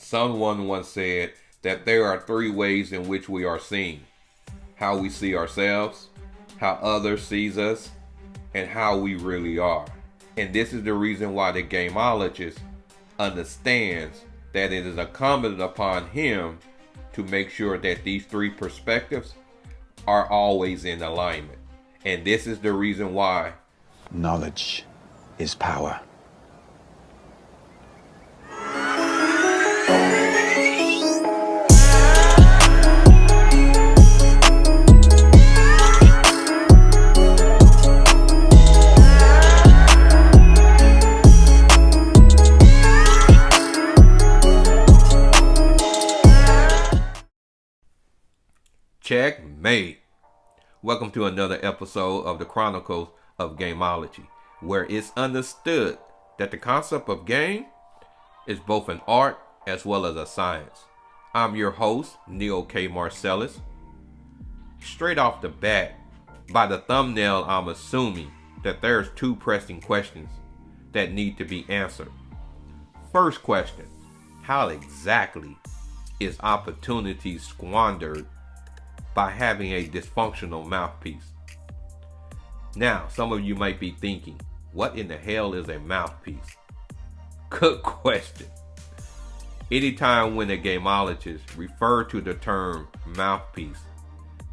Someone once said that there are three ways in which we are seen: how we see ourselves, how others sees us, and how we really are. And this is the reason why the gameologist understands that it is incumbent upon him to make sure that these three perspectives are always in alignment. And this is the reason why knowledge is power. Checkmate. Welcome to another episode of the Chronicles of Gameology, where it's understood that the concept of game is both an art as well as a science. I'm your host, Neil K. Marcellus. Straight off the bat, by the thumbnail, I'm assuming that there's two pressing questions that need to be answered. First question: how exactly is opportunity squandered by having a dysfunctional mouthpiece? Now, some of you might be thinking, what in the hell is a mouthpiece? Good question. Anytime when a gameologist refer to the term mouthpiece,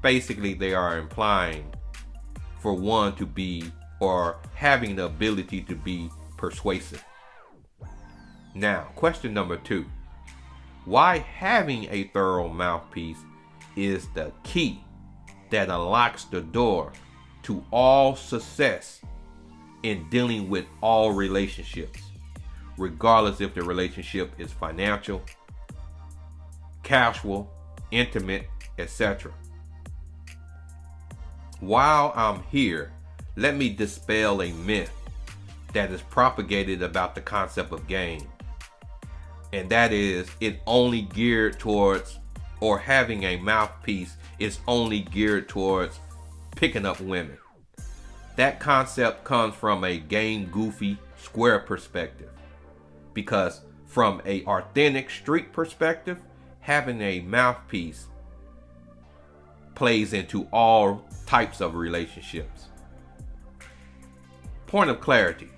basically they are implying for one to be or having the ability to be persuasive. Now, question number two: why having a thorough mouthpiece is the key that unlocks the door to all success in dealing with all relationships, regardless if the relationship is financial, casual, intimate, etc. While I'm here, let me dispel a myth that is propagated about the concept of game, and that is it only geared towards, or having a mouthpiece is only geared towards picking up women. That concept comes from a game goofy square perspective, because from a authentic street perspective, having a mouthpiece plays into all types of relationships. Point of clarity: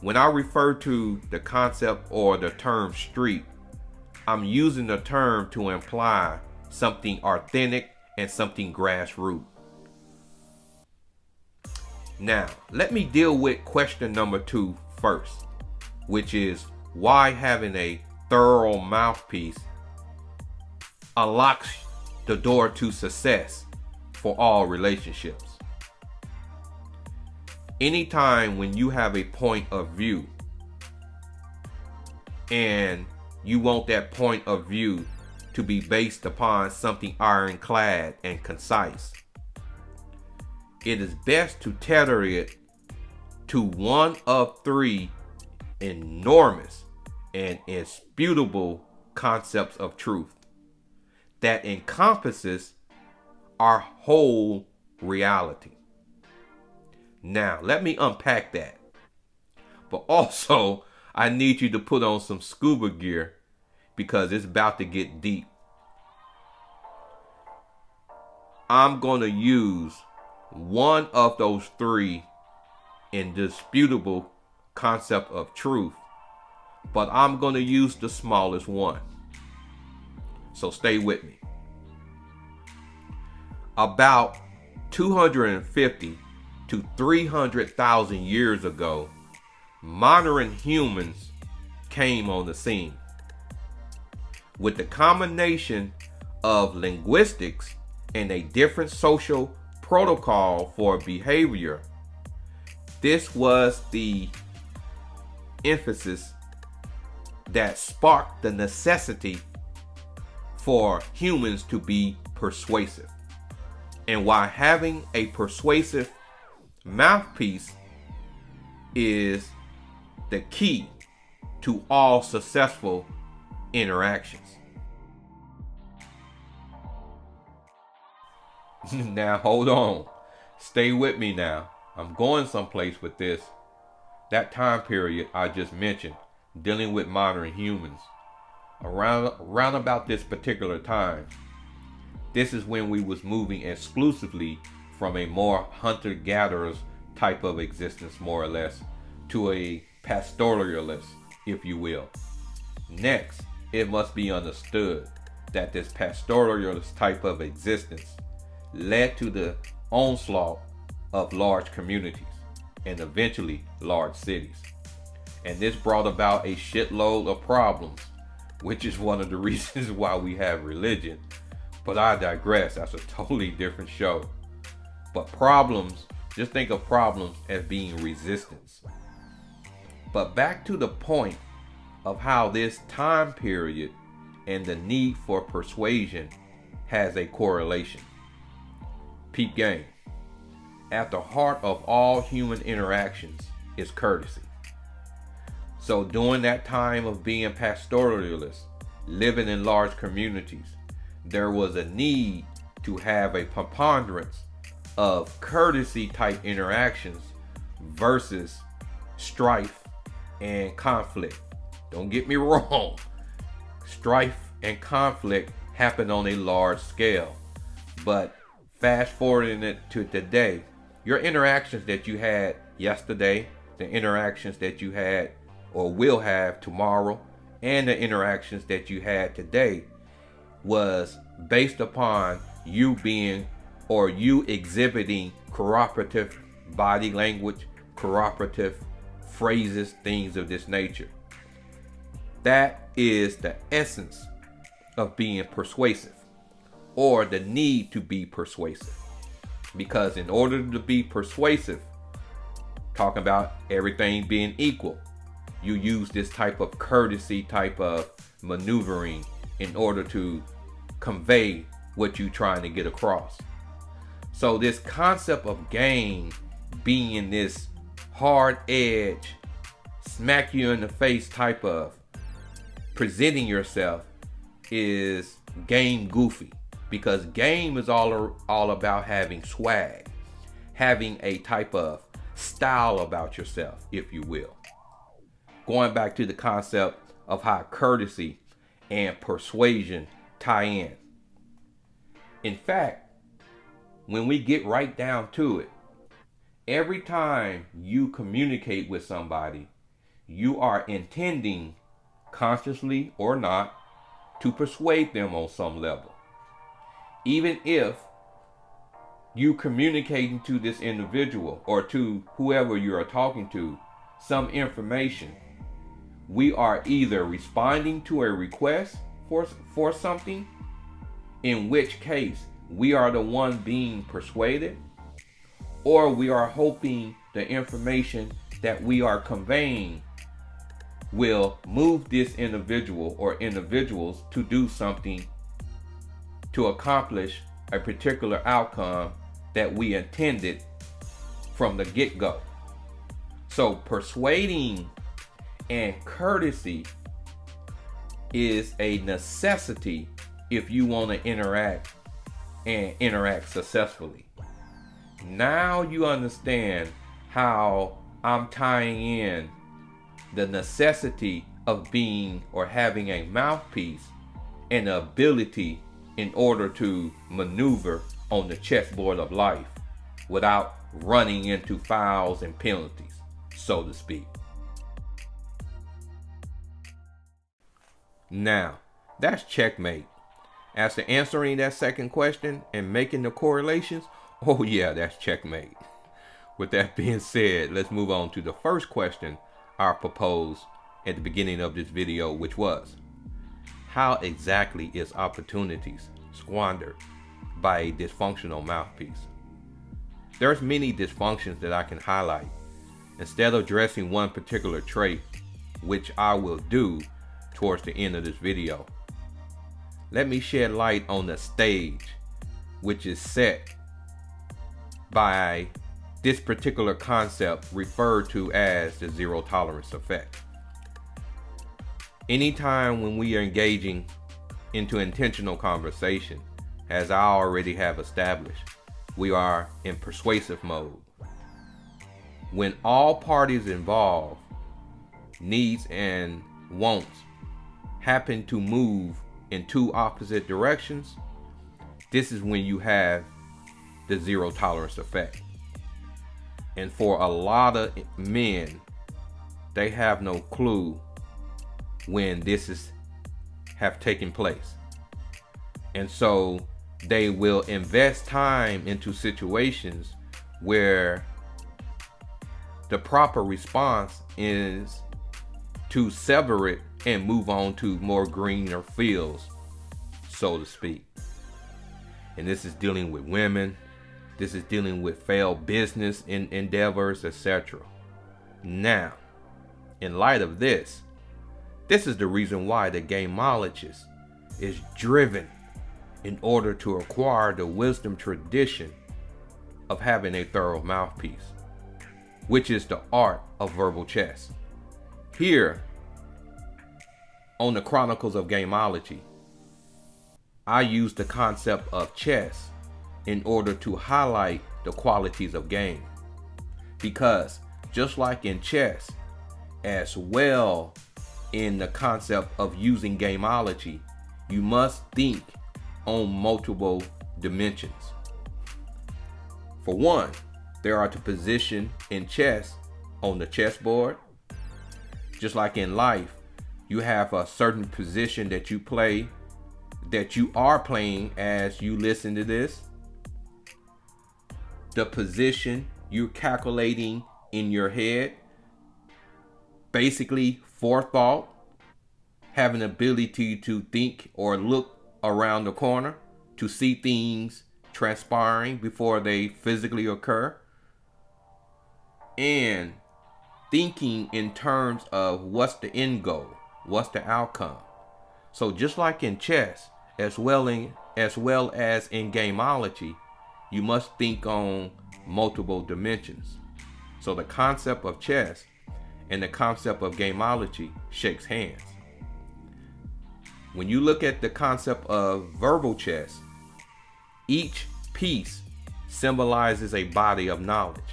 when I refer to the concept or the term street, I'm using the term to imply something authentic and something grassroots. Now, let me deal with question number two first, which is why having a thorough mouthpiece unlocks the door to success for all relationships. Anytime when you have a point of view and you want that point of view to be based upon something ironclad and concise, it is best to tether it to one of three enormous and indisputable concepts of truth that encompasses our whole reality. Now, let me unpack that. But also, I need you to put on some scuba gear because it's about to get deep. I'm going to use one of those three indisputable concept of truth, but I'm going to use the smallest one. So stay with me. About 250 to 300,000 years ago, modern humans came on the scene. With the combination of linguistics and a different social protocol for behavior, this was the emphasis that sparked the necessity for humans to be persuasive. And why having a persuasive mouthpiece is the key to all successful interactions. Now hold on, stay with me now. I'm going someplace with this. That time period I just mentioned, dealing with modern humans, around about this particular time, this is when we was moving exclusively from a more hunter-gatherers type of existence, more or less, to a pastoralist, if you will. Next, it must be understood that this pastoralist type of existence led to the onslaught of large communities and eventually large cities. And this brought about a shitload of problems, which is one of the reasons why we have religion. But I digress, that's a totally different show. But problems, just think of problems as being resistance. But back to the point of how this time period and the need for persuasion has a correlation. Peep game. At the heart of all human interactions is courtesy. So during that time of being pastoralists, living in large communities, there was a need to have a preponderance of courtesy type interactions versus strife and conflict. Don't get me wrong. Strife and conflict happen on a large scale. But fast forwarding it to today, your interactions that you had yesterday, the interactions that you had or will have tomorrow, and the interactions that you had today was based upon you being or you exhibiting cooperative body language, cooperative phrases, things of this nature. That is the essence of being persuasive, or the need to be persuasive. Because in order to be persuasive, talking about everything being equal, you use this type of courtesy type of maneuvering in order to convey what you're trying to get across. So this concept of game being this hard edge, smack you in the face type of presenting yourself is game goofy, because game is all about having swag, having a type of style about yourself, if you will. Going back to the concept of how courtesy and persuasion tie in. In fact, when we get right down to it, every time you communicate with somebody, you are intending, consciously or not, to persuade them on some level. Even if you communicating to this individual or to whoever you are talking to some information, we are either responding to a request for something, in which case we are the one being persuaded, or we are hoping the information that we are conveying will move this individual or individuals to do something to accomplish a particular outcome that we intended from the get-go. So persuading and courtesy is a necessity if you want to interact and interact successfully. Now you understand how I'm tying in the necessity of being or having a mouthpiece and the ability in order to maneuver on the chessboard of life without running into fouls and penalties, so to speak. Now, that's checkmate. As to answering that second question and making the correlations, oh yeah, that's checkmate. With that being said, let's move on to the first question I proposed at the beginning of this video, which was, how exactly is opportunities squandered by a dysfunctional mouthpiece? There's many dysfunctions that I can highlight. Instead of addressing one particular trait, which I will do towards the end of this video, let me shed light on the stage which is set by this particular concept referred to as the zero tolerance effect. Anytime when we are engaging into intentional conversation, as I already have established, we are in persuasive mode. When all parties involved, needs and wants, happen to move in two opposite directions, this is when you have the zero tolerance effect. And for a lot of men, they have no clue when this have taken place. And so they will invest time into situations where the proper response is to sever it and move on to more greener fields, so to speak. And this is dealing with women. This is dealing with failed business endeavors, etc. Now, in light of this is the reason why the gameologist is driven in order to acquire the wisdom tradition of having a thorough mouthpiece, which is the art of verbal chess. Here, on the Chronicles of Gameology, I use the concept of chess in order to highlight the qualities of game. Because just like in chess, as well in the concept of using gameology, you must think on multiple dimensions. For one, there are to position in chess on the chessboard. Just like in life, you have a certain position that you play, that you are playing as you listen to this. The position you're calculating in your head, basically forethought, having ability to think or look around the corner to see things transpiring before they physically occur, and thinking in terms of what's the end goal, what's the outcome. So just like in chess, as well as in gameology, you must think on multiple dimensions. So the concept of chess and the concept of gameology shakes hands. When you look at the concept of verbal chess, each piece symbolizes a body of knowledge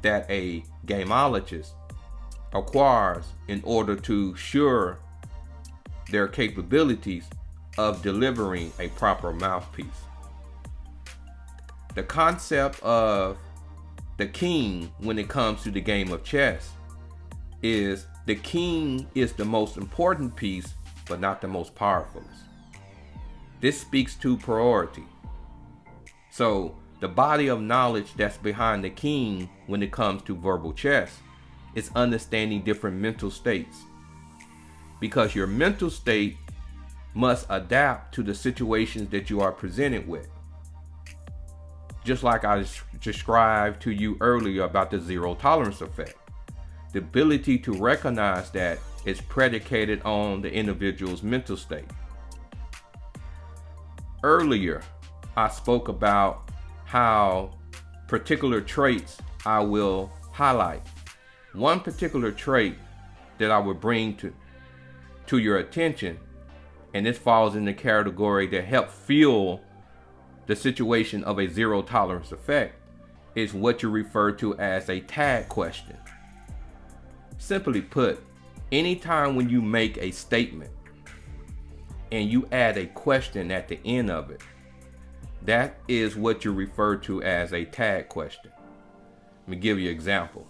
that a gameologist acquires in order to assure their capabilities of delivering a proper mouthpiece. The concept of the king when it comes to the game of chess is the king is the most important piece, but not the most powerful. This speaks to priority. So the body of knowledge that's behind the king when it comes to verbal chess is understanding different mental states, because your mental state must adapt to the situations that you are presented with. Just like I described to you earlier about the zero tolerance effect. The ability to recognize that is predicated on the individual's mental state. Earlier, I spoke about how particular traits I will highlight. One particular trait that I would bring to your attention, and this falls in the category that help fuel the situation of a zero tolerance effect, is what you refer to as a tag question. Simply put, anytime when you make a statement and you add a question at the end of it, that is what you refer to as a tag question. Let me give you an example.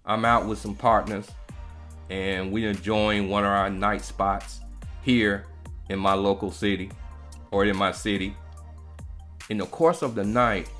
I'm out with some partners and we're enjoying one of our night spots here in my local city or in my city. In the course of the night,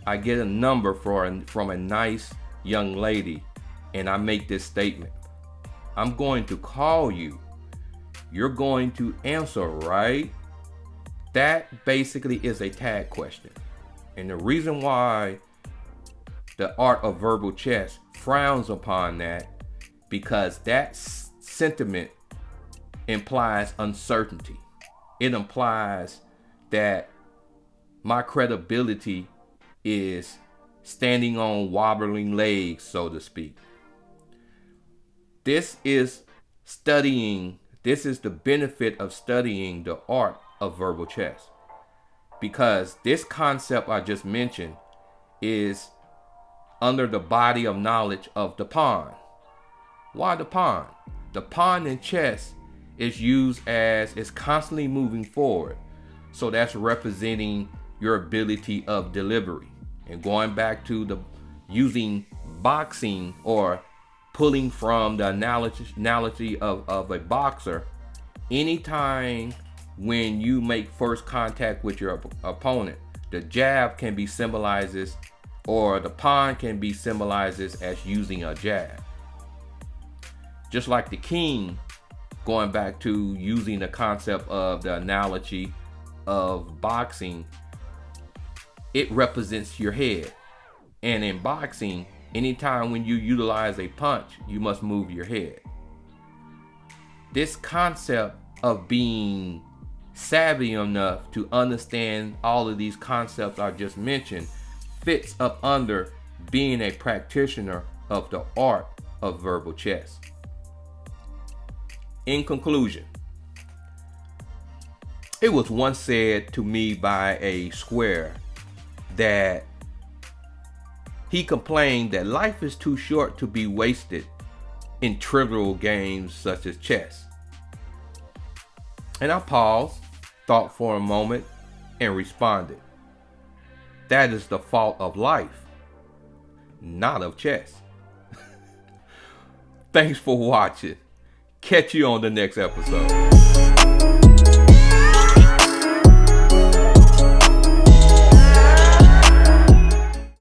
I get a number from a nice young lady, and I make this statement: I'm going to call you. You're going to answer, right? That basically is a tag question. And the reason why the art of verbal chess frowns upon that, because that sentiment implies uncertainty. It implies that my credibility is standing on wobbling legs, so to speak. This is the benefit of studying the art of verbal chess. Because this concept I just mentioned is under the body of knowledge of the pawn. Why the pawn? The pawn in chess It's used as it's constantly moving forward. So that's representing your ability of delivery. And going back to the using boxing or pulling from the analogy of a boxer, anytime when you make first contact with your opponent, the jab can be symbolizes, or the pawn can be symbolizes as using a jab. Just like the king, going back to using the concept of the analogy of boxing, it represents your head. And in boxing, anytime when you utilize a punch, you must move your head. This concept of being savvy enough to understand all of these concepts I just mentioned fits up under being a practitioner of the art of verbal chess. In conclusion, it was once said to me by a square that he complained that life is too short to be wasted in trivial games such as chess. And I paused, thought for a moment, and responded, that is the fault of life, not of chess. Thanks for watching. Catch you on the next episode.